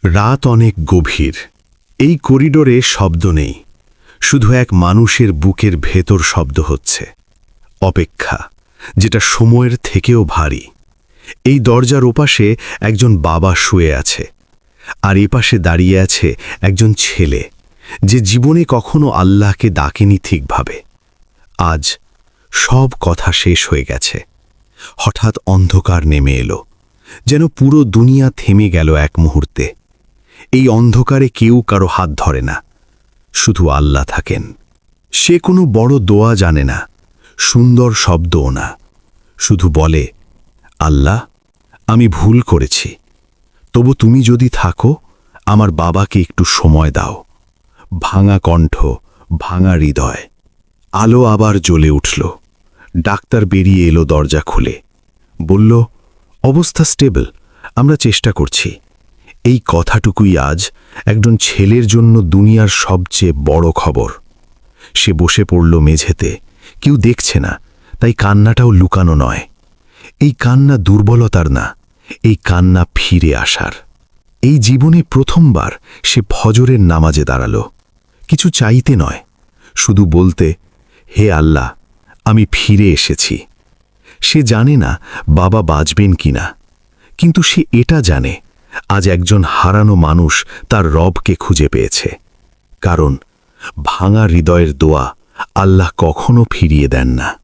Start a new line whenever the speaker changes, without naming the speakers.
রাত অনেক গভীর। এই করিডোরে শব্দ নেই, শুধু এক মানুষের বুকের ভেতর শব্দ হচ্ছে। অপেক্ষা, যেটা সময়ের থেকেও ভারী। এই দরজার ওপাশে একজন বাবা শুয়ে আছে, আর এপাশে দাঁড়িয়ে আছে একজন ছেলে, যে জীবনে কখনো আল্লাহকে ডাকেনি ঠিকভাবে। আজ সব কথা শেষ হয়ে গেছে। হঠাৎ অন্ধকার নেমে এলো, যেন পুরো দুনিয়া থেমে গেল এক মুহূর্তে। এই অন্ধকারে কেউ কারো হাত ধরে না, শুধু আল্লাহ থাকেন। সে কোনো বড় দোয়া জানে না, সুন্দর শব্দও না, শুধু বলে, আল্লাহ, আমি ভুল করেছি, তবু তুমি যদি থাকো, আমার বাবাকে একটু সময় দাও। ভাঙা কণ্ঠ, ভাঙা হৃদয়। আলো আবার জ্বলে উঠল। ডাক্তার বেরিয়ে এলো দরজা খুলে, বলল, অবস্থা স্টেবল, আমরা চেষ্টা করছি। এই কথাটুকুই আজ একজন ছেলের জন্য দুনিয়ার সবচেয়ে বড় খবর। সে বসে পড়ল মেঝেতে, কেউ দেখছে না, তাই কান্নাটাও লুকানো নয়। এই কান্না দুর্বলতার না, এই কান্না ফিরে আসার। এই জীবনে প্রথমবার সে ফজরের নামাজে দাঁড়াল, কিছু চাইতে নয়, শুধু বলতে, হে আল্লাহ, আমি ফিরে এসেছি। সে জানে না বাবা বাঁচবেন কিনা, কিন্তু সে এটা জানে, আজ একজন হারানো মানুষ তার রবকে খুঁজে পেয়েছে। কারণ ভাঙা হৃদয়ের দোয়া আল্লাহ কখনো ফিরিয়ে দেন না।